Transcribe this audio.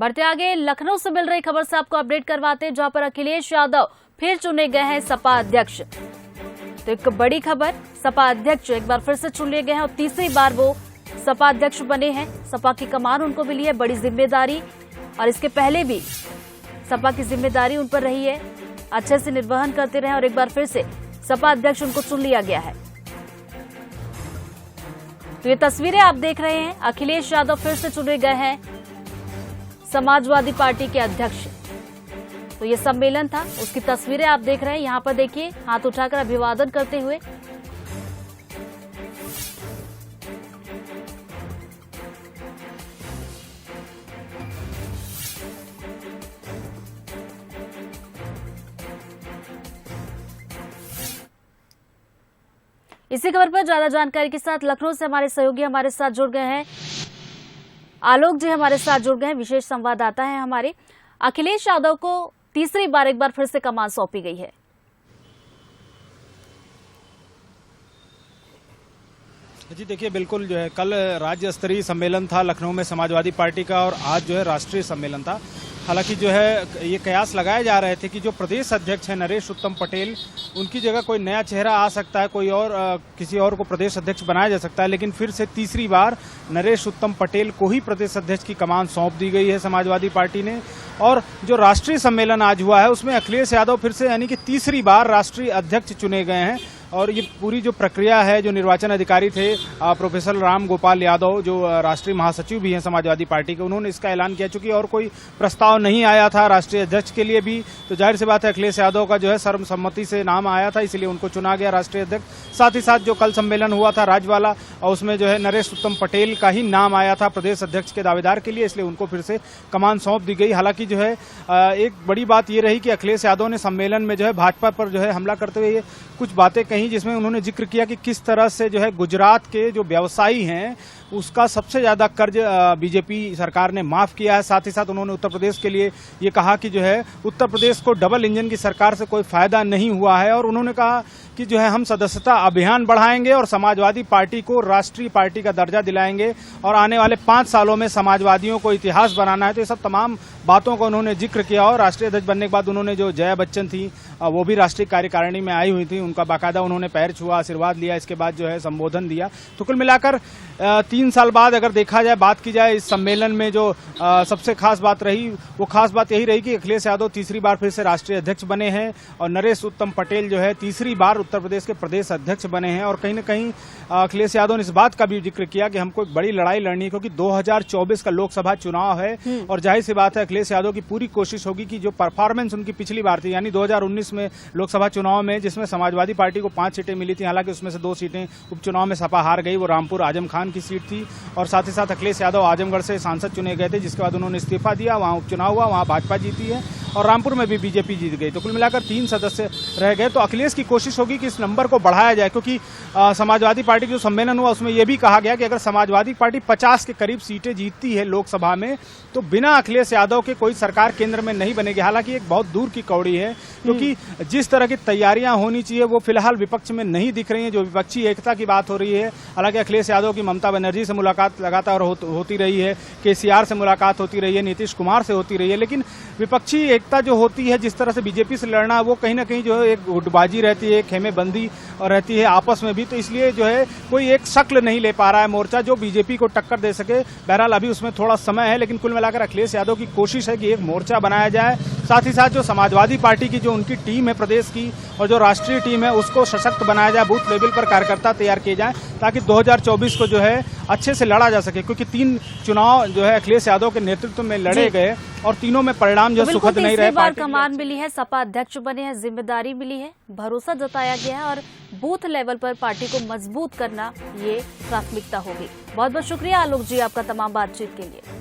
बढ़ते आगे लखनऊ से मिल रही खबर से आपको अपडेट करवाते हैं, जहां पर अखिलेश यादव फिर चुने गए हैं सपा अध्यक्ष। तो एक बड़ी खबर, सपा अध्यक्ष एक बार फिर से चुन लिए गए हैं और तीसरी बार वो सपा अध्यक्ष बने हैं। सपा की कमान उनको मिली है, बड़ी जिम्मेदारी, और इसके पहले भी सपा की जिम्मेदारी उन पर रही है, अच्छे से निर्वहन करते रहे और एक बार फिर से सपा अध्यक्ष उनको चुन लिया गया है। तो ये तस्वीरें आप देख रहे हैं, अखिलेश यादव फिर से चुने गए हैं समाजवादी पार्टी के अध्यक्ष। तो ये सम्मेलन था, उसकी तस्वीरें आप देख रहे हैं। यहां पर देखिए, हाथ उठाकर अभिवादन करते हुए इसी खबर पर ज्यादा जानकारी के साथ लखनऊ से हमारे सहयोगी हमारे साथ जुड़ गए हैं, आलोक जी हमारे साथ जुड़ गए हैं, विशेष संवाददाता है हमारे। अखिलेश यादव को तीसरी बार एक बार फिर से कमान सौंपी गई है। जी देखिए, बिल्कुल जो है कल राज्य स्तरीय सम्मेलन था लखनऊ में समाजवादी पार्टी का, और आज जो है राष्ट्रीय सम्मेलन था। हालांकि जो है ये कयास लगाए जा रहे थे कि जो प्रदेश अध्यक्ष है नरेश उत्तम पटेल, उनकी जगह कोई नया चेहरा आ सकता है, कोई और किसी और को प्रदेश अध्यक्ष बनाया जा सकता है, लेकिन फिर से तीसरी बार नरेश उत्तम पटेल को ही प्रदेश अध्यक्ष की कमान सौंप दी गई है समाजवादी पार्टी ने। और जो राष्ट्रीय सम्मेलन आज हुआ है उसमें अखिलेश यादव फिर से यानी कि तीसरी बार राष्ट्रीय अध्यक्ष चुने गए हैं। और ये पूरी जो प्रक्रिया है, जो निर्वाचन अधिकारी थे प्रोफेसर राम गोपाल यादव, जो राष्ट्रीय महासचिव भी हैं समाजवादी पार्टी के, उन्होंने इसका ऐलान किया। चूंकि और कोई प्रस्ताव नहीं आया था राष्ट्रीय अध्यक्ष के लिए भी, तो जाहिर सी बात है अखिलेश यादव का जो है सर्वसम्मति से नाम आया था, इसलिए उनको चुना गया राष्ट्रीय अध्यक्ष। साथ ही साथ जो कल सम्मेलन हुआ था राज्य वाला, और उसमें जो है नरेश उत्तम पटेल का ही नाम आया था प्रदेश अध्यक्ष के दावेदार के लिए, इसलिए उनको फिर से कमान सौंप दी गई। हालांकि जो है एक बड़ी बात ये रही कि अखिलेश यादव ने सम्मेलन में जो है भाजपा पर जो है हमला करते हुए कुछ बातें कही, जिसमें उन्होंने जिक्र किया कि किस तरह से जो है गुजरात के जो व्यवसायी हैं उसका सबसे ज्यादा कर्ज बीजेपी सरकार ने माफ किया है। साथ ही साथ उन्होंने उत्तर प्रदेश के लिए ये कहा कि जो है उत्तर प्रदेश को डबल इंजन की सरकार से कोई फायदा नहीं हुआ है, और उन्होंने कहा कि जो है हम सदस्यता अभियान बढ़ाएंगे और समाजवादी पार्टी को राष्ट्रीय पार्टी का दर्जा दिलाएंगे, और आने वाले 5 सालों में समाजवादियों को इतिहास बनाना है। तो ये सब तमाम बातों का उन्होंने जिक्र किया। और राष्ट्रीय अध्यक्ष बनने के बाद उन्होंने जो जया बच्चन थी वो भी राष्ट्रीय कार्यकारिणी में आई हुई थी, उनका बाकायदा उन्होंने पैर छुआ, आशीर्वाद लिया, इसके बाद जो है संबोधन दिया। तो कुल मिलाकर 3 साल बाद अगर देखा जाए, बात की जाए इस सम्मेलन में जो सबसे खास बात रही, वो खास बात यही रही कि अखिलेश यादव तीसरी बार फिर से राष्ट्रीय अध्यक्ष बने हैं, और नरेश उत्तम पटेल जो है तीसरी बार उत्तर प्रदेश के प्रदेश अध्यक्ष बने हैं। और कहीं न कहीं अखिलेश यादव ने इस बात का भी जिक्र किया कि हमको एक बड़ी लड़ाई लड़नी है, क्योंकि 2024 का लोकसभा चुनाव है, और जाहिर सी बात है अखिलेश यादव की पूरी कोशिश होगी कि जो परफॉर्मेंस उनकी पिछली बार थी, यानी 2019 में लोकसभा चुनाव में जिसमें समाजवादी पार्टी को 5 सीटें मिली थी, हालांकि उसमें से 2 सीटें उपचुनाव में सपा हार गई, वो रामपुर आजम खान की सीट थी। और साथ ही साथ अखिलेश यादव आजमगढ़ से सांसद चुने गए थे, जिसके बाद उन्होंने इस्तीफा दिया, वहां उपचुनाव हुआ, वहां भाजपा जीती है, और रामपुर में भी बीजेपी जीत गई। तो कुल मिलाकर 3 सदस्य रह गए। तो अखिलेश की कोशिश होगी कि इस नंबर को बढ़ाया जाए, क्योंकि समाजवादी पार्टी जो सम्मेलन हुआ उसमें यह भी कहा गया कि अगर समाजवादी पार्टी 50 के करीब सीटें जीतती है लोकसभा में, तो बिना अखिलेश यादव के कोई सरकार केंद्र में नहीं बनेगी। हालांकि एक बहुत दूर की कौड़ी है, क्योंकि जिस तरह की तैयारियां होनी चाहिए वो फिलहाल विपक्ष में नहीं दिख रही है। जो विपक्षी एकता की बात हो रही है, हालांकि अखिलेश यादव की ममता बनर्जी से मुलाकात लगातार होती रही है, केसीआर से मुलाकात होती रही है, नीतीश कुमार से होती रही है, लेकिन विपक्षी एकता जो होती है, जिस तरह से बीजेपी से लड़ना, वो कहीं ना कहीं जो है एक गुटबाजी रहती है, खेमेबंदी रहती है आपस में भी। तो इसलिए जो है कोई एक शक्ल नहीं ले पा रहा है मोर्चा जो बीजेपी को टक्कर दे सके। बहरहाल अभी उसमें थोड़ा समय है, लेकिन कुल मिलाकर अखिलेश यादव की कोशिश है कि एक मोर्चा बनाया जाए। साथ ही साथ जो समाजवादी पार्टी की जो उनकी टीम है प्रदेश की, और जो राष्ट्रीय टीम है, उसको सशक्त बनाया जाए, बूथ लेवल पर कार्यकर्ता तैयार किए जाए, ताकि 2024 को जो है अच्छे से लड़ा जा सके। क्योंकि 3 चुनाव जो है अखिलेश यादव के नेतृत्व में लड़े गए, और तीनों में परिणाम जो सुखद नहीं रहे। बार कमान मिली है, सपा अध्यक्ष बने हैं, जिम्मेदारी मिली है, भरोसा जताया गया है, और बूथ लेवल पर पार्टी को मजबूत करना ये प्राथमिकता होगी। बहुत बहुत शुक्रिया आलोक जी आपका तमाम बातचीत के लिए।